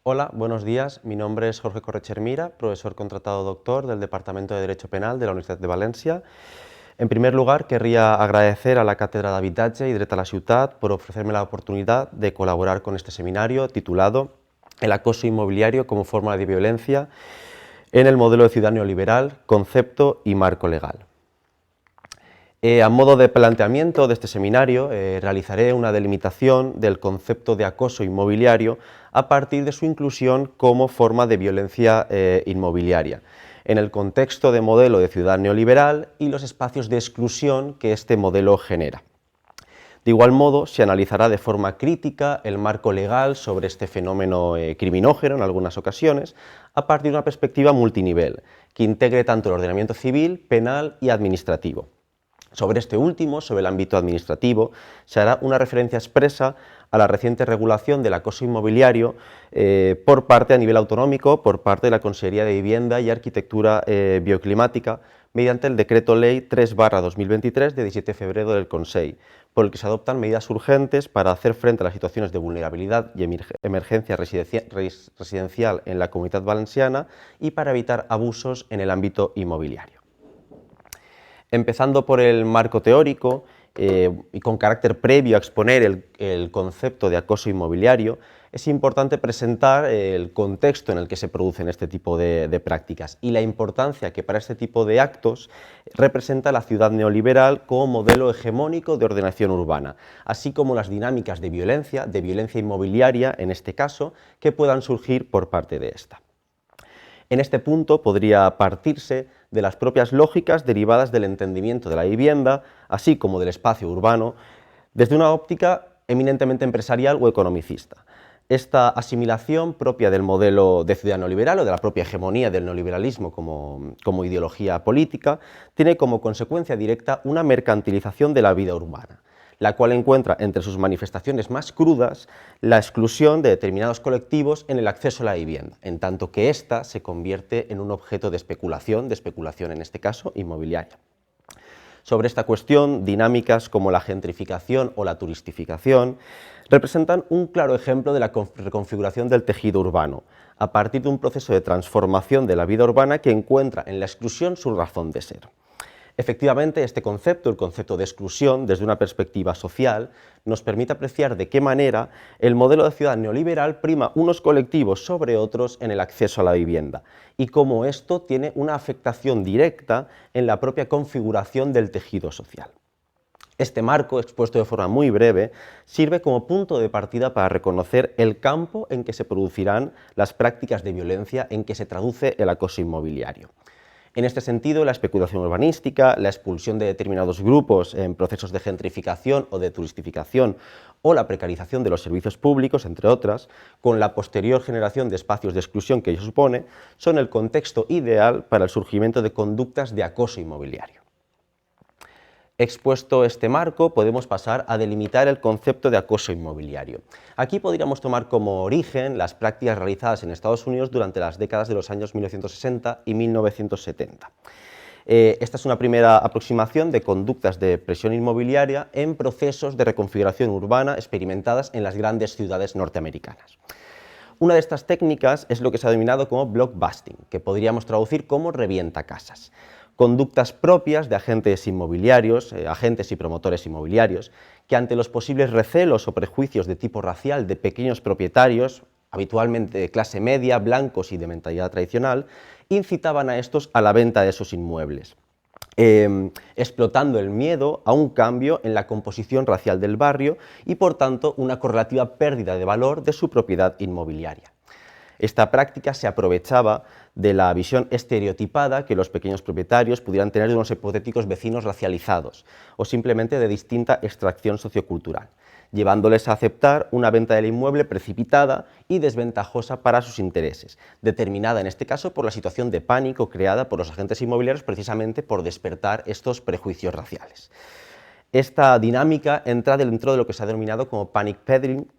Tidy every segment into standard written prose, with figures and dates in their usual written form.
Hola, buenos días. Mi nombre es Jorge Correchermira, profesor contratado doctor del Departamento de Derecho Penal de la Universidad de Valencia. En primer lugar, querría agradecer a la Cátedra d'Habitatge y Dret a la Ciutat por ofrecerme la oportunidad de colaborar con este seminario titulado El acoso inmobiliario como forma de violencia en el modelo de ciudad neoliberal, concepto y marco legal. A modo de planteamiento de este seminario, realizaré una delimitación del concepto de acoso inmobiliario a partir de su inclusión como forma de violencia inmobiliaria, en el contexto de modelo de ciudad neoliberal y los espacios de exclusión que este modelo genera. De igual modo, se analizará de forma crítica el marco legal sobre este fenómeno criminógeno en algunas ocasiones, a partir de una perspectiva multinivel, que integre tanto el ordenamiento civil, penal y administrativo. Sobre este último, sobre el ámbito administrativo, se hará una referencia expresa a la reciente regulación del acoso inmobiliario por parte a nivel autonómico, por parte de la Consejería de Vivienda y Arquitectura Bioclimática, mediante el Decreto Ley 3/2023 de 17 de febrero del Consell, por el que se adoptan medidas urgentes para hacer frente a las situaciones de vulnerabilidad y emergencia residencial en la Comunitat Valenciana y para evitar abusos en el ámbito inmobiliario. Empezando por el marco teórico y con carácter previo a exponer el concepto de acoso inmobiliario, es importante presentar el contexto en el que se producen este tipo de prácticas y la importancia que para este tipo de actos representa la ciudad neoliberal como modelo hegemónico de ordenación urbana, así como las dinámicas de violencia inmobiliaria en este caso, que puedan surgir por parte de esta. En este punto podría partirse de las propias lógicas derivadas del entendimiento de la vivienda, así como del espacio urbano, desde una óptica eminentemente empresarial o economicista. Esta asimilación propia del modelo de ciudad neoliberal o de la propia hegemonía del neoliberalismo como ideología política tiene como consecuencia directa una mercantilización de la vida urbana, la cual encuentra entre sus manifestaciones más crudas la exclusión de determinados colectivos en el acceso a la vivienda, en tanto que ésta se convierte en un objeto de especulación en este caso inmobiliaria. Sobre esta cuestión, dinámicas como la gentrificación o la turistificación representan un claro ejemplo de la reconfiguración del tejido urbano, a partir de un proceso de transformación de la vida urbana que encuentra en la exclusión su razón de ser. Efectivamente, este concepto, el concepto de exclusión, desde una perspectiva social, nos permite apreciar de qué manera el modelo de ciudad neoliberal prima unos colectivos sobre otros en el acceso a la vivienda y cómo esto tiene una afectación directa en la propia configuración del tejido social. Este marco, expuesto de forma muy breve, sirve como punto de partida para reconocer el campo en que se producirán las prácticas de violencia en que se traduce el acoso inmobiliario. En este sentido, la especulación urbanística, la expulsión de determinados grupos en procesos de gentrificación o de turistificación o la precarización de los servicios públicos, entre otras, con la posterior generación de espacios de exclusión que ello supone, son el contexto ideal para el surgimiento de conductas de acoso inmobiliario. Expuesto este marco, podemos pasar a delimitar el concepto de acoso inmobiliario. Aquí podríamos tomar como origen las prácticas realizadas en Estados Unidos durante las décadas de los años 1960 y 1970. Esta es una primera aproximación de conductas de presión inmobiliaria en procesos de reconfiguración urbana experimentadas en las grandes ciudades norteamericanas. Una de estas técnicas es lo que se ha denominado como blockbusting, que podríamos traducir como revientacasas. Conductas propias de agentes inmobiliarios, agentes y promotores inmobiliarios, que ante los posibles recelos o prejuicios de tipo racial de pequeños propietarios, habitualmente de clase media, blancos y de mentalidad tradicional, incitaban a estos a la venta de sus inmuebles, explotando el miedo a un cambio en la composición racial del barrio y, por tanto, una correlativa pérdida de valor de su propiedad inmobiliaria. Esta práctica se aprovechaba de la visión estereotipada que los pequeños propietarios pudieran tener de unos hipotéticos vecinos racializados o simplemente de distinta extracción sociocultural, llevándoles a aceptar una venta del inmueble precipitada y desventajosa para sus intereses, determinada en este caso por la situación de pánico creada por los agentes inmobiliarios precisamente por despertar estos prejuicios raciales. Esta dinámica entra dentro de lo que se ha denominado como panic peddling,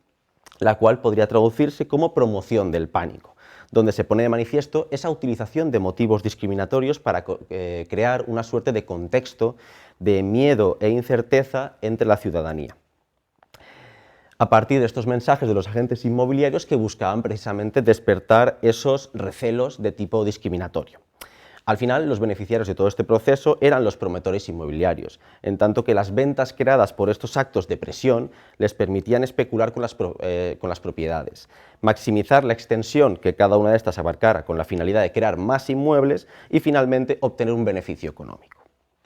la cual podría traducirse como promoción del pánico, donde se pone de manifiesto esa utilización de motivos discriminatorios para crear una suerte de contexto de miedo e incerteza entre la ciudadanía. a partir de estos mensajes de los agentes inmobiliarios que buscaban precisamente despertar esos recelos de tipo discriminatorio. Al final, los beneficiarios de todo este proceso eran los promotores inmobiliarios, en tanto que las ventas creadas por estos actos de presión les permitían especular con las propiedades, maximizar la extensión que cada una de estas abarcara con la finalidad de crear más inmuebles y finalmente obtener un beneficio económico.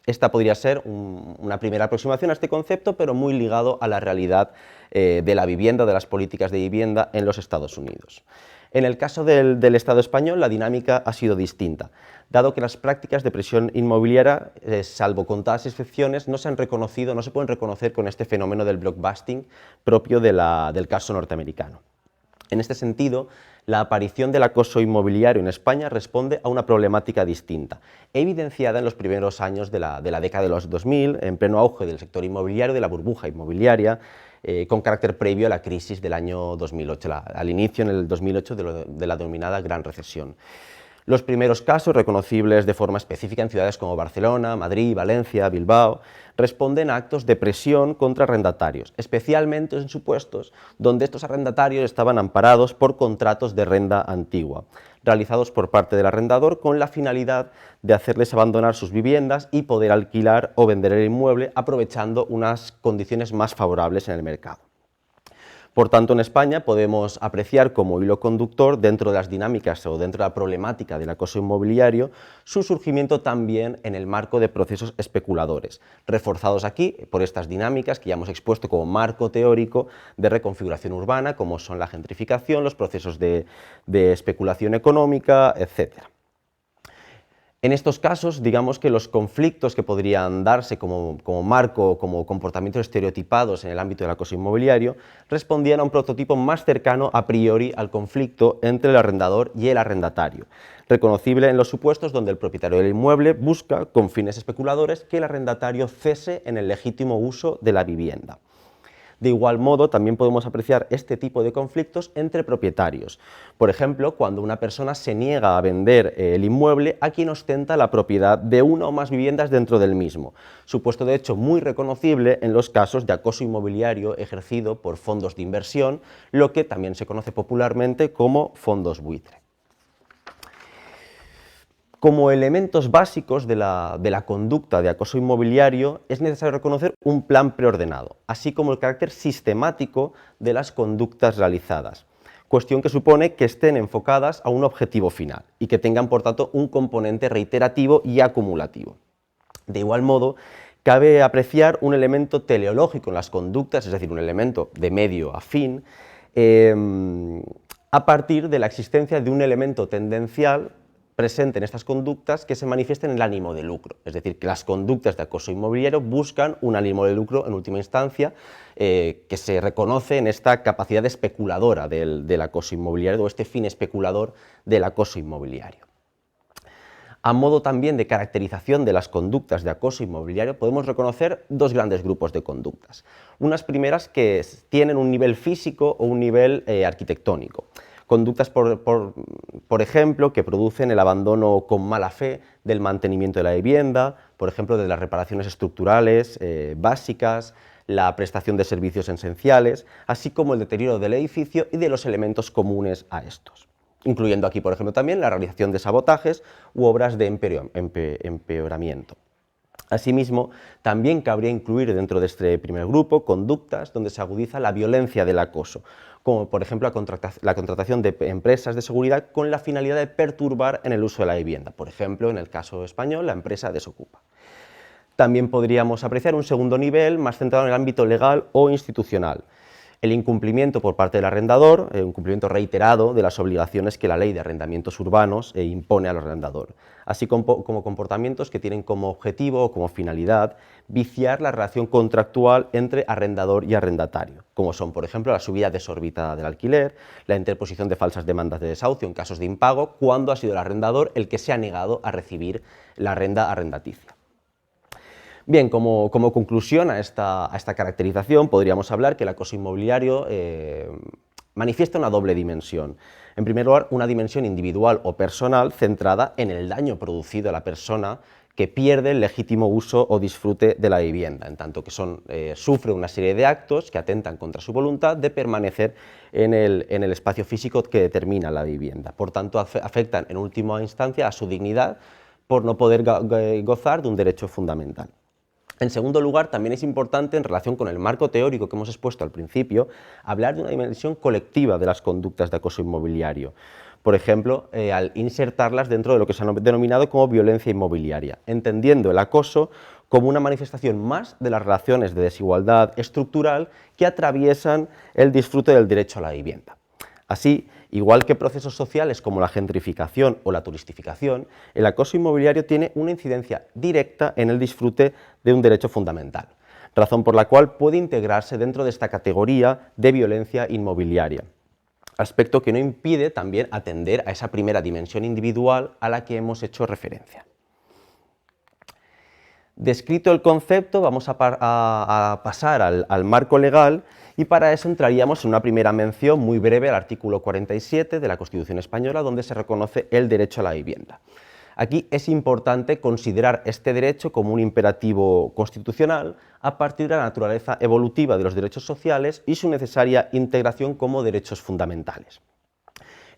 Esta podría ser una primera aproximación a este concepto, pero muy ligado a la realidad de la vivienda, de las políticas de vivienda en los Estados Unidos. En el caso del Estado español, la dinámica ha sido distinta, dado que las prácticas de presión inmobiliaria, salvo contadas excepciones, no se pueden reconocer con este fenómeno del blockbusting propio del caso norteamericano. En este sentido, la aparición del acoso inmobiliario en España responde a una problemática distinta, evidenciada en los primeros años de la década de los 2000, en pleno auge del sector inmobiliario, de la burbuja inmobiliaria, con carácter previo a la crisis del año 2008, al inicio en el 2008 de la denominada Gran Recesión. Los primeros casos, reconocibles de forma específica en ciudades como Barcelona, Madrid, Valencia, Bilbao, responden a actos de presión contra arrendatarios, especialmente en supuestos donde estos arrendatarios estaban amparados por contratos de renta antigua, realizados por parte del arrendador con la finalidad de hacerles abandonar sus viviendas y poder alquilar o vender el inmueble aprovechando unas condiciones más favorables en el mercado. Por tanto, en España podemos apreciar como hilo conductor, dentro de las dinámicas o dentro de la problemática del acoso inmobiliario, su surgimiento también en el marco de procesos especuladores, reforzados aquí por estas dinámicas que ya hemos expuesto como marco teórico de reconfiguración urbana, como son la gentrificación, los procesos de especulación económica, etc. En estos casos, digamos que los conflictos que podrían darse como marco, como comportamientos estereotipados en el ámbito del acoso inmobiliario, respondían a un prototipo más cercano a priori al conflicto entre el arrendador y el arrendatario, reconocible en los supuestos donde el propietario del inmueble busca, con fines especuladores, que el arrendatario cese en el legítimo uso de la vivienda. De igual modo, también podemos apreciar este tipo de conflictos entre propietarios. Por ejemplo, cuando una persona se niega a vender el inmueble a quien ostenta la propiedad de una o más viviendas dentro del mismo, supuesto de hecho muy reconocible en los casos de acoso inmobiliario ejercido por fondos de inversión, lo que también se conoce popularmente como fondos buitre. Como elementos básicos de la conducta de acoso inmobiliario es necesario reconocer un plan preordenado, así como el carácter sistemático de las conductas realizadas, cuestión que supone que estén enfocadas a un objetivo final y que tengan, por tanto, un componente reiterativo y acumulativo. De igual modo, cabe apreciar un elemento teleológico en las conductas, es decir, un elemento de medio a fin, a partir de la existencia de un elemento tendencial presente en estas conductas que se manifiesten en el ánimo de lucro, es decir, que las conductas de acoso inmobiliario buscan un ánimo de lucro en última instancia que se reconoce en esta capacidad especuladora del acoso inmobiliario o este fin especulador del acoso inmobiliario. A modo también de caracterización de las conductas de acoso inmobiliario podemos reconocer dos grandes grupos de conductas, unas primeras que tienen un nivel físico o un nivel arquitectónico. Conductas, por ejemplo, que producen el abandono con mala fe del mantenimiento de la vivienda, por ejemplo, de las reparaciones estructurales básicas, la prestación de servicios esenciales, así como el deterioro del edificio y de los elementos comunes a estos, incluyendo aquí, por ejemplo, también la realización de sabotajes u obras de empeoramiento. Asimismo, también cabría incluir dentro de este primer grupo conductas donde se agudiza la violencia del acoso, como por ejemplo la contratación de empresas de seguridad con la finalidad de perturbar en el uso de la vivienda, por ejemplo, en el caso español, la empresa Desocupa. También podríamos apreciar un segundo nivel más centrado en el ámbito legal o institucional, el incumplimiento por parte del arrendador, un cumplimiento reiterado de las obligaciones que la ley de arrendamientos urbanos impone al arrendador, así como comportamientos que tienen como objetivo o como finalidad viciar la relación contractual entre arrendador y arrendatario, como son, por ejemplo, la subida desorbitada del alquiler, la interposición de falsas demandas de desahucio en casos de impago, cuando ha sido el arrendador el que se ha negado a recibir la renta arrendaticia. Bien, como conclusión a esta caracterización, podríamos hablar que el acoso inmobiliario manifiesta una doble dimensión. En primer lugar, una dimensión individual o personal centrada en el daño producido a la persona que pierde el legítimo uso o disfrute de la vivienda, en tanto que sufre una serie de actos que atentan contra su voluntad de permanecer en el espacio físico que determina la vivienda. Por tanto, afectan en última instancia a su dignidad por no poder gozar de un derecho fundamental. En segundo lugar, también es importante, en relación con el marco teórico que hemos expuesto al principio, hablar de una dimensión colectiva de las conductas de acoso inmobiliario. Por ejemplo, al insertarlas dentro de lo que se ha denominado como violencia inmobiliaria, entendiendo el acoso como una manifestación más de las relaciones de desigualdad estructural que atraviesan el disfrute del derecho a la vivienda. Así, igual que procesos sociales como la gentrificación o la turistificación, el acoso inmobiliario tiene una incidencia directa en el disfrute de un derecho fundamental, razón por la cual puede integrarse dentro de esta categoría de violencia inmobiliaria, aspecto que no impide también atender a esa primera dimensión individual a la que hemos hecho referencia. Descrito el concepto, vamos a pasar al marco legal, y para eso entraríamos en una primera mención muy breve al artículo 47 de la Constitución española, donde se reconoce el derecho a la vivienda. Aquí es importante considerar este derecho como un imperativo constitucional a partir de la naturaleza evolutiva de los derechos sociales y su necesaria integración como derechos fundamentales.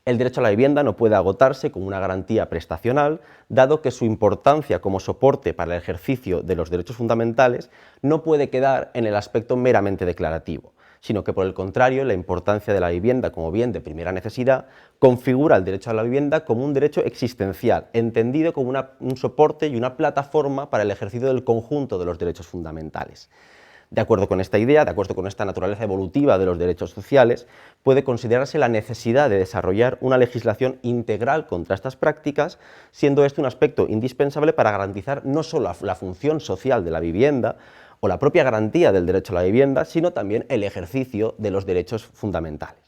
El derecho a la vivienda no puede agotarse como una garantía prestacional, dado que su importancia como soporte para el ejercicio de los derechos fundamentales no puede quedar en el aspecto meramente declarativo, sino que, por el contrario, la importancia de la vivienda como bien de primera necesidad configura el derecho a la vivienda como un derecho existencial, entendido como un soporte y una plataforma para el ejercicio del conjunto de los derechos fundamentales. De acuerdo con esta idea, de acuerdo con esta naturaleza evolutiva de los derechos sociales, puede considerarse la necesidad de desarrollar una legislación integral contra estas prácticas, siendo este un aspecto indispensable para garantizar no solo la función social de la vivienda o la propia garantía del derecho a la vivienda, sino también el ejercicio de los derechos fundamentales.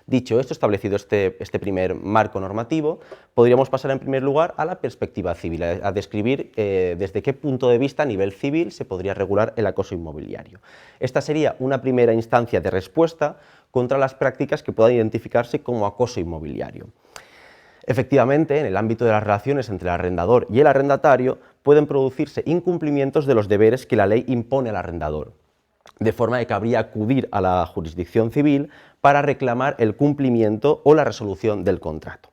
Dicho esto, establecido este primer marco normativo, podríamos pasar en primer lugar a la perspectiva civil, a describir desde qué punto de vista a nivel civil se podría regular el acoso inmobiliario. Esta sería una primera instancia de respuesta contra las prácticas que puedan identificarse como acoso inmobiliario. Efectivamente, en el ámbito de las relaciones entre el arrendador y el arrendatario pueden producirse incumplimientos de los deberes que la ley impone al arrendador, de forma que cabría acudir a la jurisdicción civil para reclamar el cumplimiento o la resolución del contrato.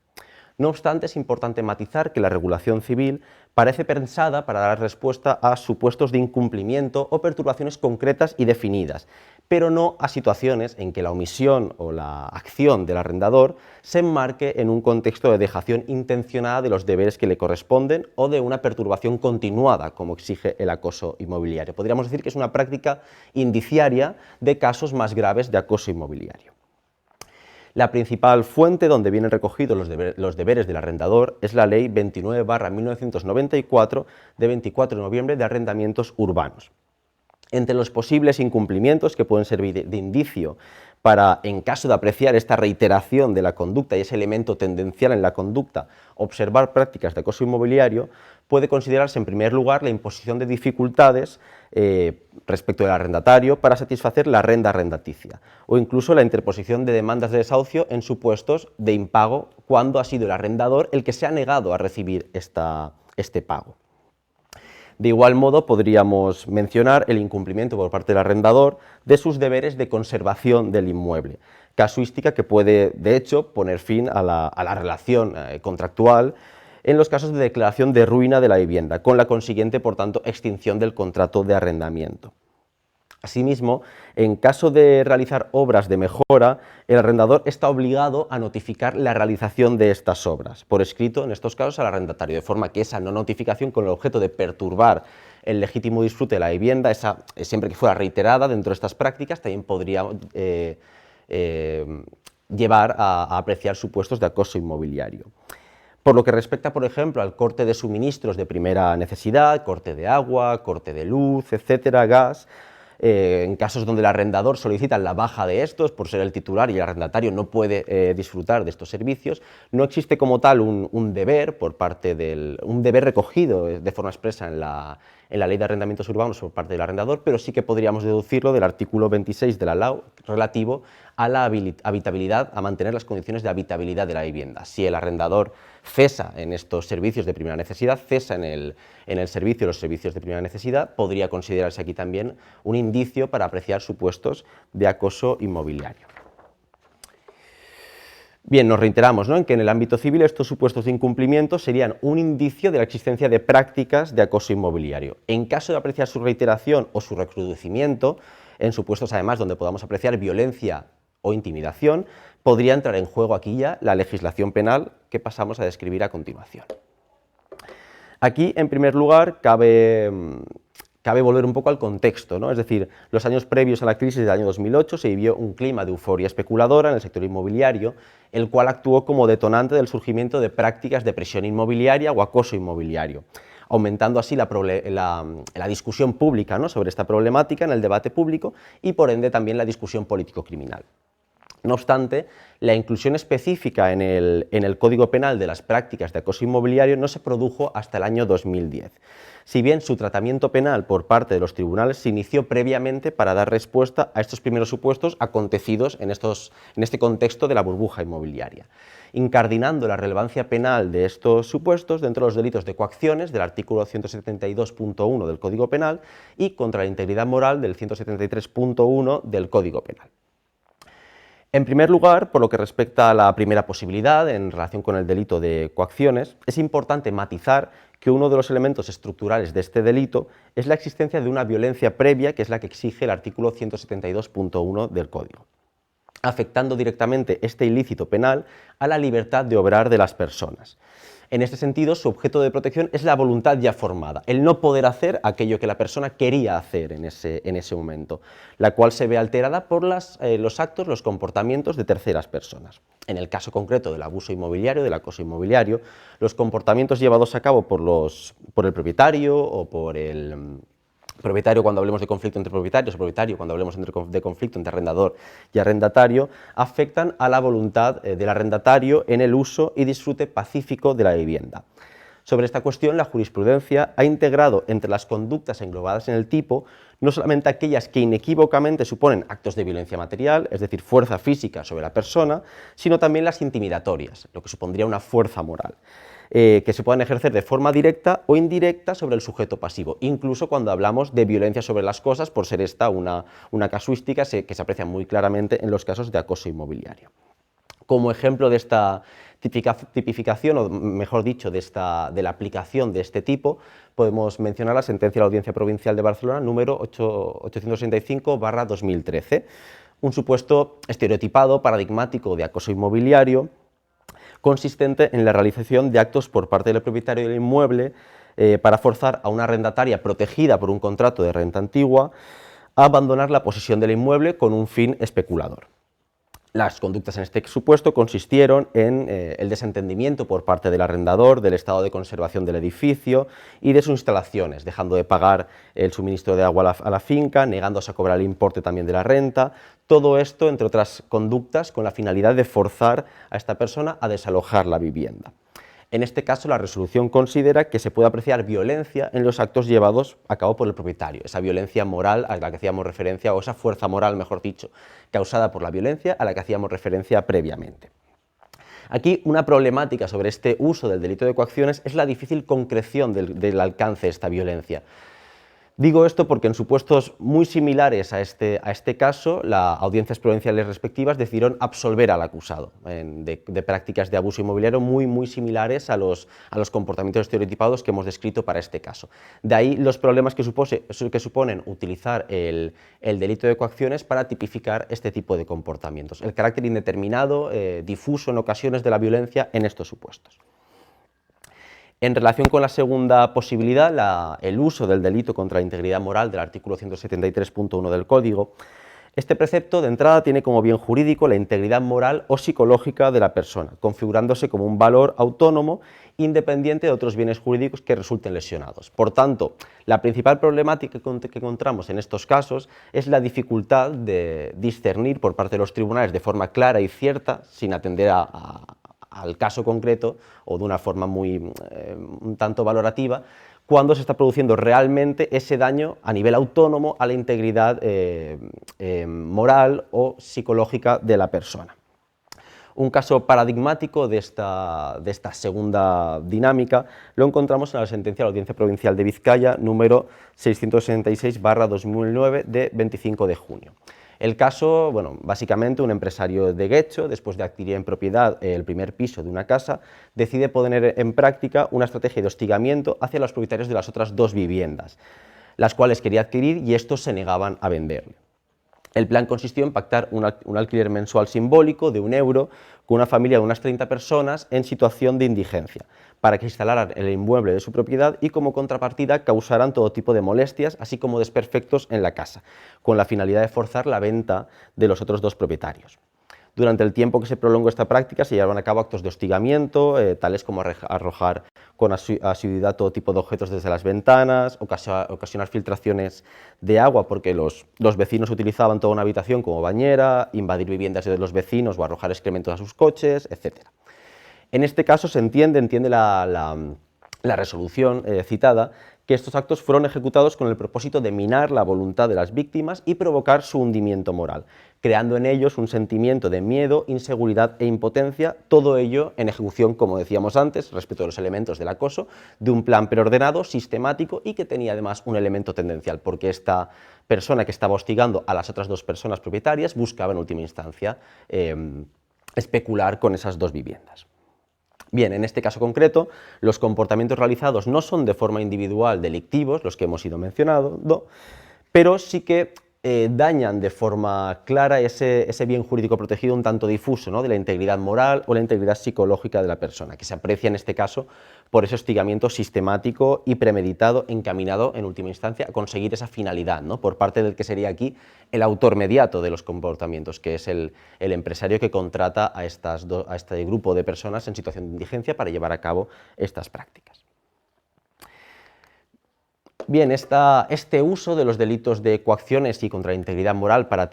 No obstante, es importante matizar que la regulación civil parece pensada para dar respuesta a supuestos de incumplimiento o perturbaciones concretas y definidas, pero no a situaciones en que la omisión o la acción del arrendador se enmarque en un contexto de dejación intencionada de los deberes que le corresponden o de una perturbación continuada, como exige el acoso inmobiliario. Podríamos decir que es una práctica indiciaria de casos más graves de acoso inmobiliario. La principal fuente donde vienen recogidos los deberes del arrendador es la Ley 29/1994 de 24 de noviembre de arrendamientos urbanos. Entre los posibles incumplimientos que pueden servir de indicio para, en caso de apreciar esta reiteración de la conducta y ese elemento tendencial en la conducta, observar prácticas de acoso inmobiliario, puede considerarse en primer lugar la imposición de dificultades respecto del arrendatario para satisfacer la renta arrendaticia, o incluso la interposición de demandas de desahucio en supuestos de impago cuando ha sido el arrendador el que se ha negado a recibir este pago. De igual modo, podríamos mencionar el incumplimiento por parte del arrendador de sus deberes de conservación del inmueble, casuística que puede, de hecho, poner fin a la relación contractual en los casos de declaración de ruina de la vivienda, con la consiguiente, por tanto, extinción del contrato de arrendamiento. Asimismo, en caso de realizar obras de mejora, el arrendador está obligado a notificar la realización de estas obras, por escrito, en estos casos, al arrendatario, de forma que esa no notificación, con el objeto de perturbar el legítimo disfrute de la vivienda, siempre que fuera reiterada dentro de estas prácticas, también podría llevar a apreciar supuestos de acoso inmobiliario. Por lo que respecta, por ejemplo, al corte de suministros de primera necesidad, corte de agua, corte de luz, etcétera, gas, en casos donde el arrendador solicita la baja de estos por ser el titular y el arrendatario no puede disfrutar de estos servicios, no existe como tal un deber por parte un deber recogido de forma expresa en la Ley de Arrendamientos Urbanos por parte del arrendador, pero sí que podríamos deducirlo del artículo 26 de la LAU relativo a la habitabilidad, a mantener las condiciones de habitabilidad de la vivienda. Si el arrendador cesa en estos servicios de primera necesidad, cesa en el servicio los servicios de primera necesidad, podría considerarse aquí también un indicio para apreciar supuestos de acoso inmobiliario. Bien, nos reiteramos, ¿no?, en que en el ámbito civil estos supuestos de incumplimiento serían un indicio de la existencia de prácticas de acoso inmobiliario. En caso de apreciar su reiteración o su recrudecimiento, en supuestos además donde podamos apreciar violencia o intimidación, podría entrar en juego aquí ya la legislación penal que pasamos a describir a continuación. Aquí, en primer lugar, cabe volver un poco al contexto, ¿no? Es decir, los años previos a la crisis del año 2008 se vivió un clima de euforia especuladora en el sector inmobiliario, el cual actuó como detonante del surgimiento de prácticas de presión inmobiliaria o acoso inmobiliario, aumentando así la discusión pública, ¿no?, sobre esta problemática en el debate público y, por ende, también la discusión político-criminal. No obstante, la inclusión específica en el Código Penal de las prácticas de acoso inmobiliario no se produjo hasta el año 2010, si bien su tratamiento penal por parte de los tribunales se inició previamente para dar respuesta a estos primeros supuestos acontecidos en este contexto de la burbuja inmobiliaria, incardinando la relevancia penal de estos supuestos dentro de los delitos de coacciones del artículo 172.1 del Código Penal y contra la integridad moral del 173.1 del Código Penal. En primer lugar, por lo que respecta a la primera posibilidad, en relación con el delito de coacciones, es importante matizar que uno de los elementos estructurales de este delito es la existencia de una violencia previa, que es la que exige el artículo 172.1 del Código, afectando directamente este ilícito penal a la libertad de obrar de las personas. En este sentido, su objeto de protección es la voluntad ya formada, el no poder hacer aquello que la persona quería hacer en ese momento, la cual se ve alterada por los actos, los comportamientos de terceras personas. En el caso concreto del abuso inmobiliario, del acoso inmobiliario, los comportamientos llevados a cabo por el propietario o por el propietario cuando hablemos de conflicto entre propietarios, o propietario cuando hablemos de conflicto entre arrendador y arrendatario, afectan a la voluntad del arrendatario en el uso y disfrute pacífico de la vivienda. Sobre esta cuestión, la jurisprudencia ha integrado entre las conductas englobadas en el tipo no solamente aquellas que inequívocamente suponen actos de violencia material, es decir, fuerza física sobre la persona, sino también las intimidatorias, lo que supondría una fuerza moral, que se puedan ejercer de forma directa o indirecta sobre el sujeto pasivo, incluso cuando hablamos de violencia sobre las cosas, por ser esta una casuística que se aprecia muy claramente en los casos de acoso inmobiliario. Como ejemplo de esta tipificación, o mejor dicho, de la aplicación de este tipo, podemos mencionar la sentencia de la Audiencia Provincial de Barcelona número 865/2013, un supuesto estereotipado, paradigmático de acoso inmobiliario, consistente en la realización de actos por parte del propietario del inmueble para forzar a una arrendataria protegida por un contrato de renta antigua a abandonar la posesión del inmueble con un fin especulador. Las conductas en este supuesto consistieron en el desentendimiento por parte del arrendador del estado de conservación del edificio y de sus instalaciones, dejando de pagar el suministro de agua a la finca, negándose a cobrar el importe también de la renta. Todo esto, entre otras conductas, con la finalidad de forzar a esta persona a desalojar la vivienda. En este caso, la resolución considera que se puede apreciar violencia en los actos llevados a cabo por el propietario, esa violencia moral a la que hacíamos referencia, o esa fuerza moral, mejor dicho, causada por la violencia a la que hacíamos referencia previamente. Aquí una problemática sobre este uso del delito de coacciones es la difícil concreción del alcance de esta violencia. Digo esto porque en supuestos muy similares a este caso, las audiencias provinciales respectivas decidieron absolver al acusado de prácticas de abuso inmobiliario muy similares a los comportamientos estereotipados que hemos descrito para este caso. De ahí los problemas que suponen utilizar el delito de coacciones para tipificar este tipo de comportamientos, el carácter indeterminado, difuso en ocasiones de la violencia en estos supuestos. En relación con la segunda posibilidad, el uso del delito contra la integridad moral del artículo 173.1 del Código, este precepto de entrada tiene como bien jurídico la integridad moral o psicológica de la persona, configurándose como un valor autónomo independiente de otros bienes jurídicos que resulten lesionados. Por tanto, la principal problemática que encontramos en estos casos es la dificultad de discernir por parte de los tribunales de forma clara y cierta, sin atender al caso concreto o de una forma un tanto valorativa, cuando se está produciendo realmente ese daño a nivel autónomo a la integridad moral o psicológica de la persona. Un caso paradigmático de esta segunda dinámica lo encontramos en la sentencia de la Audiencia Provincial de Vizcaya número 666/2009 de 25 de junio. El caso, bueno, básicamente un empresario de Guecho, después de adquirir en propiedad el primer piso de una casa, decide poner en práctica una estrategia de hostigamiento hacia los propietarios de las otras dos viviendas, las cuales quería adquirir y estos se negaban a venderle. El plan consistió en pactar un alquiler mensual simbólico de €1 con una familia de unas 30 personas en situación de indigencia, para que instalaran el inmueble de su propiedad y como contrapartida causaran todo tipo de molestias, así como desperfectos en la casa, con la finalidad de forzar la venta de los otros dos propietarios. Durante el tiempo que se prolongó esta práctica se llevaron a cabo actos de hostigamiento, tales como arrojar con asiduidad todo tipo de objetos desde las ventanas, ocasionar filtraciones de agua porque los vecinos utilizaban toda una habitación como bañera, invadir viviendas de los vecinos o arrojar excrementos a sus coches, etc. En este caso se entiende la resolución citada que estos actos fueron ejecutados con el propósito de minar la voluntad de las víctimas y provocar su hundimiento moral, creando en ellos un sentimiento de miedo, inseguridad e impotencia, todo ello en ejecución, como decíamos antes, respecto a los elementos del acoso, de un plan preordenado, sistemático y que tenía además un elemento tendencial, porque esta persona que estaba hostigando a las otras dos personas propietarias buscaba en última instancia especular con esas dos viviendas. Bien, en este caso concreto, los comportamientos realizados no son de forma individual delictivos, los que hemos ido mencionando, pero sí que dañan de forma clara ese bien jurídico protegido un tanto difuso, ¿no?, de la integridad moral o la integridad psicológica de la persona, que se aprecia en este caso por ese hostigamiento sistemático y premeditado, encaminado en última instancia a conseguir esa finalidad, ¿no?, por parte del que sería aquí el autor mediato de los comportamientos, que es el empresario que contrata a este grupo de personas en situación de indigencia para llevar a cabo estas prácticas. Bien, este uso de los delitos de coacciones y contra la integridad moral para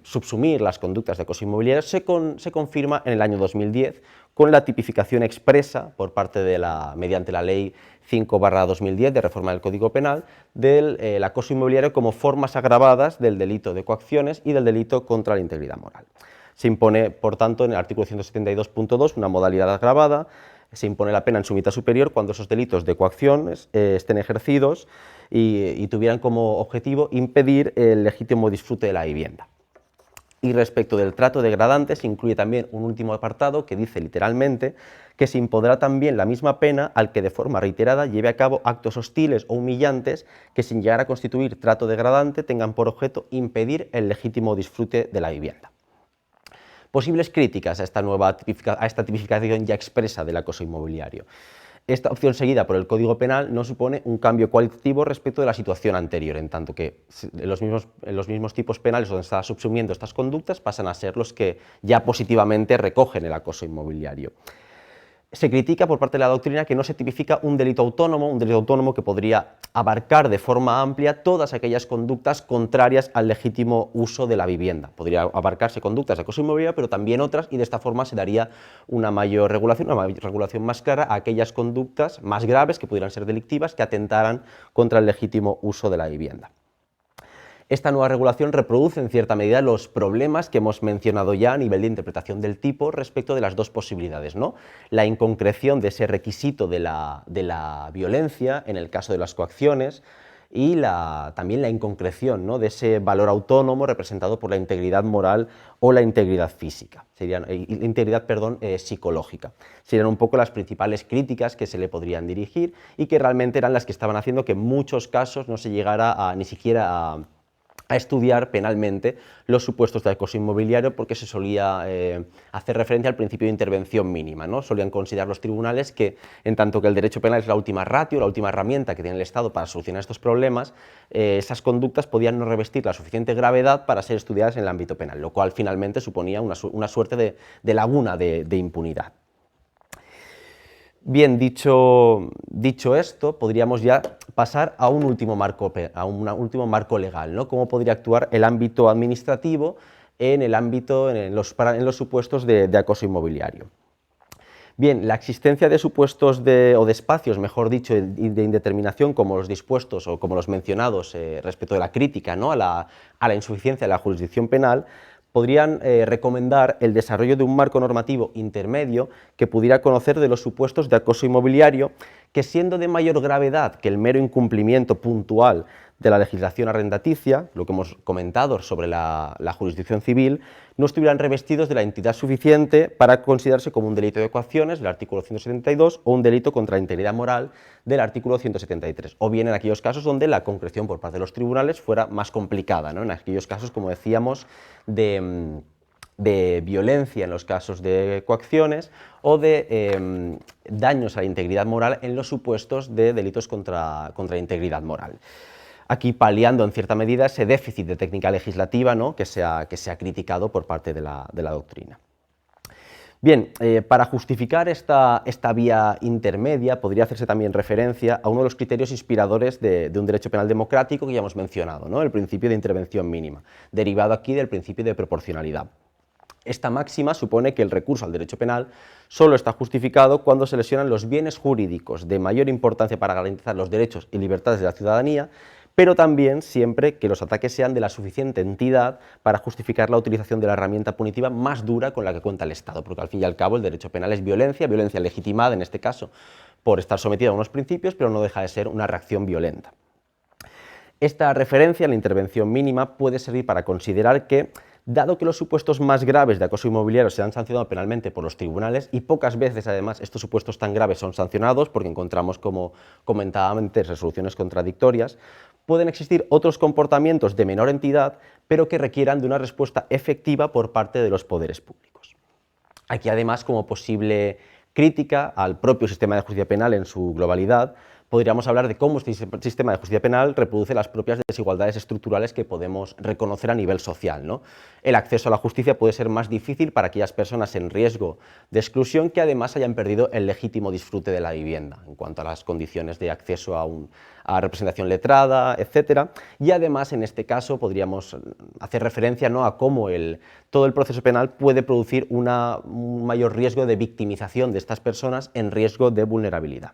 subsumir las conductas de acoso inmobiliario se confirma en el año 2010 con la tipificación expresa por parte mediante la Ley 5/2010 de reforma del Código Penal del acoso inmobiliario como formas agravadas del delito de coacciones y del delito contra la integridad moral. Se impone, por tanto, en el artículo 172.2 una modalidad agravada. Se impone la pena en su mitad superior cuando esos delitos de coacción estén ejercidos y tuvieran como objetivo impedir el legítimo disfrute de la vivienda. Y respecto del trato degradante se incluye también un último apartado que dice literalmente que se impondrá también la misma pena al que de forma reiterada lleve a cabo actos hostiles o humillantes que sin llegar a constituir trato degradante tengan por objeto impedir el legítimo disfrute de la vivienda. Posibles críticas a esta tipificación ya expresa del acoso inmobiliario. Esta opción seguida por el Código Penal no supone un cambio cualitativo respecto de la situación anterior, en tanto que en los mismos tipos penales donde está subsumiendo estas conductas pasan a ser los que ya positivamente recogen el acoso inmobiliario. Se critica por parte de la doctrina que no se tipifica un delito autónomo que podría abarcar de forma amplia todas aquellas conductas contrarias al legítimo uso de la vivienda. Podría abarcarse conductas de acoso inmobiliario, pero también otras, y de esta forma se daría una mayor regulación más clara a aquellas conductas más graves que pudieran ser delictivas, que atentaran contra el legítimo uso de la vivienda. Esta nueva regulación reproduce en cierta medida los problemas que hemos mencionado ya a nivel de interpretación del tipo respecto de las dos posibilidades, ¿no? La inconcreción de ese requisito de la violencia en el caso de las coacciones y también la inconcreción, ¿no?, de ese valor autónomo representado por la integridad moral o la integridad física, psicológica. Serían un poco las principales críticas que se le podrían dirigir y que realmente eran las que estaban haciendo que en muchos casos no se llegara ni siquiera a estudiar penalmente los supuestos de acoso inmobiliario, porque se solía hacer referencia al principio de intervención mínima, ¿no? Solían considerar los tribunales que, en tanto que el derecho penal es la última ratio, la última herramienta que tiene el Estado para solucionar estos problemas, esas conductas podían no revestir la suficiente gravedad para ser estudiadas en el ámbito penal, lo cual finalmente suponía una suerte de laguna de impunidad. Bien, dicho esto, podríamos ya pasar a un último marco legal, ¿no? ¿Cómo podría actuar el ámbito administrativo en los supuestos de acoso inmobiliario? Bien, la existencia de supuestos o de espacios, mejor dicho, de indeterminación, como los dispuestos o como los mencionados respecto de la crítica, ¿no?, a la insuficiencia de la jurisdicción penal, podrían recomendar el desarrollo de un marco normativo intermedio que pudiera conocer de los supuestos de acoso inmobiliario que, siendo de mayor gravedad que el mero incumplimiento puntual de la legislación arrendaticia, lo que hemos comentado sobre la jurisdicción civil, no estuvieran revestidos de la entidad suficiente para considerarse como un delito de coacciones del artículo 172 o un delito contra la integridad moral del artículo 173, o bien en aquellos casos donde la concreción por parte de los tribunales fuera más complicada, ¿no?, en aquellos casos, como decíamos, de violencia en los casos de coacciones o de daños a la integridad moral en los supuestos de delitos contra la integridad moral. Aquí paliando en cierta medida ese déficit de técnica legislativa, ¿no?, que se ha criticado por parte de la doctrina. Bien, para justificar esta vía intermedia podría hacerse también referencia a uno de los criterios inspiradores de un derecho penal democrático que ya hemos mencionado, ¿no?, el principio de intervención mínima, derivado aquí del principio de proporcionalidad. Esta máxima supone que el recurso al derecho penal solo está justificado cuando se lesionan los bienes jurídicos de mayor importancia para garantizar los derechos y libertades de la ciudadanía, pero también siempre que los ataques sean de la suficiente entidad para justificar la utilización de la herramienta punitiva más dura con la que cuenta el Estado, porque al fin y al cabo el derecho penal es violencia legitimada en este caso por estar sometida a unos principios, pero no deja de ser una reacción violenta. Esta referencia a la intervención mínima puede servir para considerar que, dado que los supuestos más graves de acoso inmobiliario se han sancionado penalmente por los tribunales, y pocas veces además estos supuestos tan graves son sancionados, porque encontramos, como comentaba antes, resoluciones contradictorias, pueden existir otros comportamientos de menor entidad, pero que requieran de una respuesta efectiva por parte de los poderes públicos. Aquí además, como posible crítica al propio sistema de justicia penal en su globalidad, podríamos hablar de cómo este sistema de justicia penal reproduce las propias desigualdades estructurales que podemos reconocer a nivel social, ¿no? El acceso a la justicia puede ser más difícil para aquellas personas en riesgo de exclusión que además hayan perdido el legítimo disfrute de la vivienda, en cuanto a las condiciones de acceso a representación letrada, etc. Y además, en este caso, podríamos hacer referencia, ¿no?, a cómo todo el proceso penal puede producir un mayor riesgo de victimización de estas personas en riesgo de vulnerabilidad.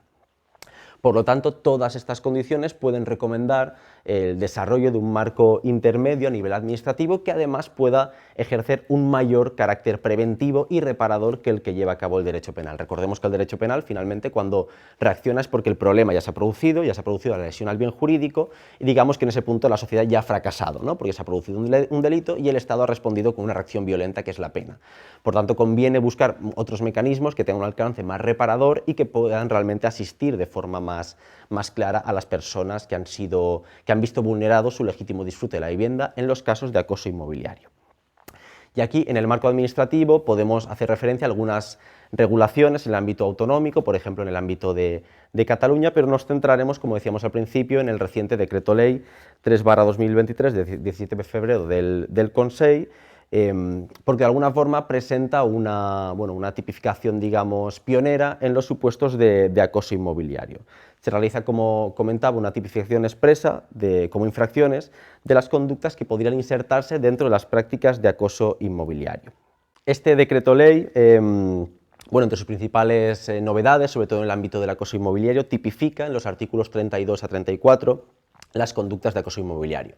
Por lo tanto, todas estas condiciones pueden recomendar el desarrollo de un marco intermedio a nivel administrativo que además pueda ejercer un mayor carácter preventivo y reparador que el que lleva a cabo el derecho penal. Recordemos que el derecho penal, finalmente, cuando reacciona es porque el problema ya se ha producido la lesión al bien jurídico, y digamos que en ese punto la sociedad ya ha fracasado, ¿no?, porque se ha producido un delito y el Estado ha respondido con una reacción violenta que es la pena. Por tanto, conviene buscar otros mecanismos que tengan un alcance más reparador y que puedan realmente asistir de forma más clara a las personas que han visto vulnerado su legítimo disfrute de la vivienda en los casos de acoso inmobiliario. Y aquí, en el marco administrativo, podemos hacer referencia a algunas regulaciones en el ámbito autonómico, por ejemplo en el ámbito de Cataluña, pero nos centraremos, como decíamos al principio, en el reciente Decreto Ley 3/2023 de 17 de febrero del Consell, porque de alguna forma presenta una tipificación, digamos, pionera en los supuestos de acoso inmobiliario. Se realiza, como comentaba, una tipificación expresa como infracciones de las conductas que podrían insertarse dentro de las prácticas de acoso inmobiliario. Este decreto ley, entre sus principales novedades, sobre todo en el ámbito del acoso inmobiliario, tipifica en los artículos 32 a 34 las conductas de acoso inmobiliario.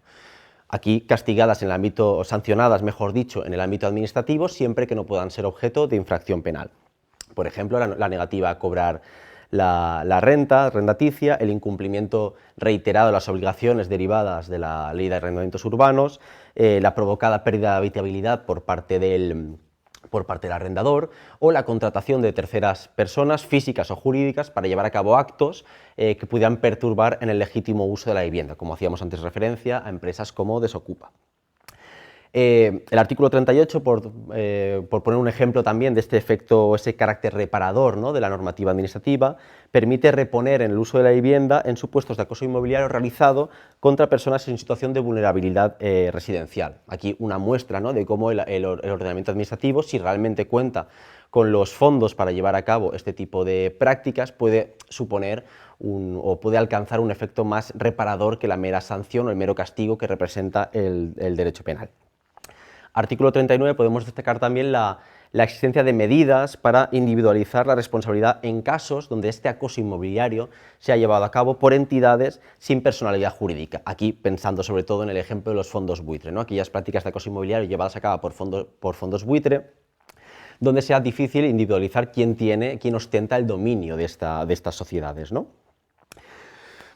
Aquí castigadas en el ámbito, o sancionadas, mejor dicho, en el ámbito administrativo, siempre que no puedan ser objeto de infracción penal. Por ejemplo, la negativa a cobrar la renta arrendaticia, el incumplimiento reiterado de las obligaciones derivadas de la Ley de Arrendamientos Urbanos, la provocada pérdida de habitabilidad por parte del arrendador, o la contratación de terceras personas, físicas o jurídicas, para llevar a cabo actos que pudieran perturbar en el legítimo uso de la vivienda, como hacíamos antes referencia a empresas como Desocupa. El artículo 38, por poner un ejemplo también de este efecto, ese carácter reparador, ¿no?, de la normativa administrativa, permite reponer en el uso de la vivienda en supuestos de acoso inmobiliario realizado contra personas en situación de vulnerabilidad residencial. Aquí una muestra, ¿no?, de cómo el ordenamiento administrativo, si realmente cuenta con los fondos para llevar a cabo este tipo de prácticas, puede suponer o puede alcanzar un efecto más reparador que la mera sanción o el mero castigo que representa el derecho penal. Artículo 39, podemos destacar también la la existencia de medidas para individualizar la responsabilidad en casos donde este acoso inmobiliario se ha llevado a cabo por entidades sin personalidad jurídica. Aquí pensando sobre todo en el ejemplo de los fondos buitre, ¿no? Aquellas prácticas de acoso inmobiliario llevadas a cabo por fondos buitre, donde sea difícil individualizar quién ostenta el dominio de estas sociedades, ¿no?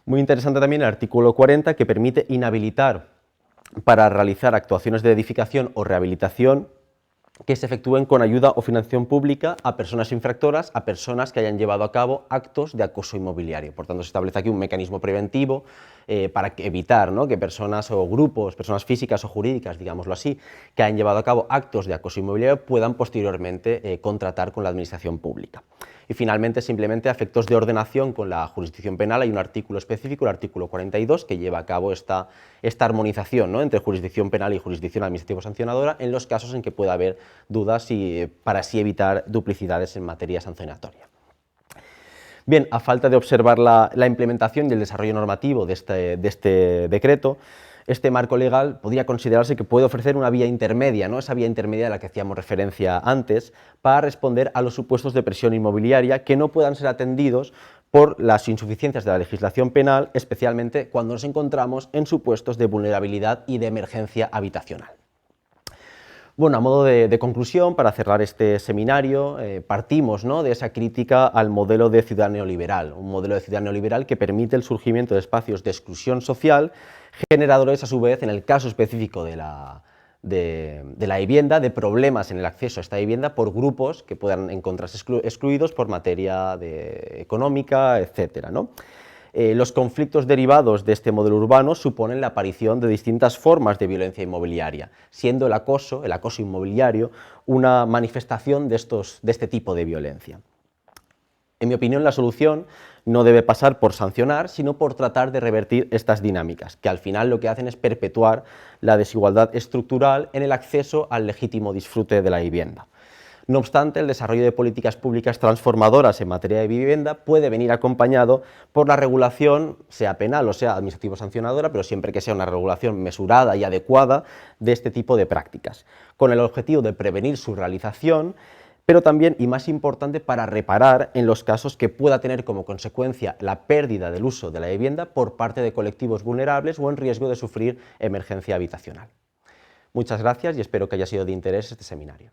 Muy interesante también el artículo 40, que permite inhabilitar para realizar actuaciones de edificación o rehabilitación que se efectúen con ayuda o financiación pública a personas infractoras, a personas que hayan llevado a cabo actos de acoso inmobiliario. Por tanto, se establece aquí un mecanismo preventivo para evitar, ¿no?, que personas o grupos, personas físicas o jurídicas, digámoslo así, que hayan llevado a cabo actos de acoso inmobiliario puedan posteriormente contratar con la administración pública. Y finalmente, simplemente a efectos de ordenación con la jurisdicción penal, hay un artículo específico, el artículo 42, que lleva a cabo esta armonización, ¿no?, entre jurisdicción penal y jurisdicción administrativo-sancionadora en los casos en que pueda haber dudas y para así evitar duplicidades en materia sancionatoria. Bien, a falta de observar la implementación y el desarrollo normativo de este decreto, este marco legal podría considerarse que puede ofrecer una vía intermedia, ¿no?, esa vía intermedia a la que hacíamos referencia antes, para responder a los supuestos de presión inmobiliaria que no puedan ser atendidos por las insuficiencias de la legislación penal, especialmente cuando nos encontramos en supuestos de vulnerabilidad y de emergencia habitacional. Bueno, a modo de conclusión, para cerrar este seminario, partimos, ¿no?, de esa crítica al modelo de ciudad neoliberal, un modelo de ciudad neoliberal que permite el surgimiento de espacios de exclusión social, generadores a su vez, en el caso específico de la vivienda, de problemas en el acceso a esta vivienda por grupos que puedan encontrarse excluidos por materia económica, etcétera, ¿no? Los conflictos derivados de este modelo urbano suponen la aparición de distintas formas de violencia inmobiliaria, siendo el acoso inmobiliario, una manifestación de este tipo de violencia. En mi opinión, la solución no debe pasar por sancionar, sino por tratar de revertir estas dinámicas, que al final lo que hacen es perpetuar la desigualdad estructural en el acceso al legítimo disfrute de la vivienda. No obstante, el desarrollo de políticas públicas transformadoras en materia de vivienda puede venir acompañado por la regulación, sea penal o sea administrativo-sancionadora, pero siempre que sea una regulación mesurada y adecuada de este tipo de prácticas, con el objetivo de prevenir su realización, pero también, y más importante, para reparar en los casos que pueda tener como consecuencia la pérdida del uso de la vivienda por parte de colectivos vulnerables o en riesgo de sufrir emergencia habitacional. Muchas gracias y espero que haya sido de interés este seminario.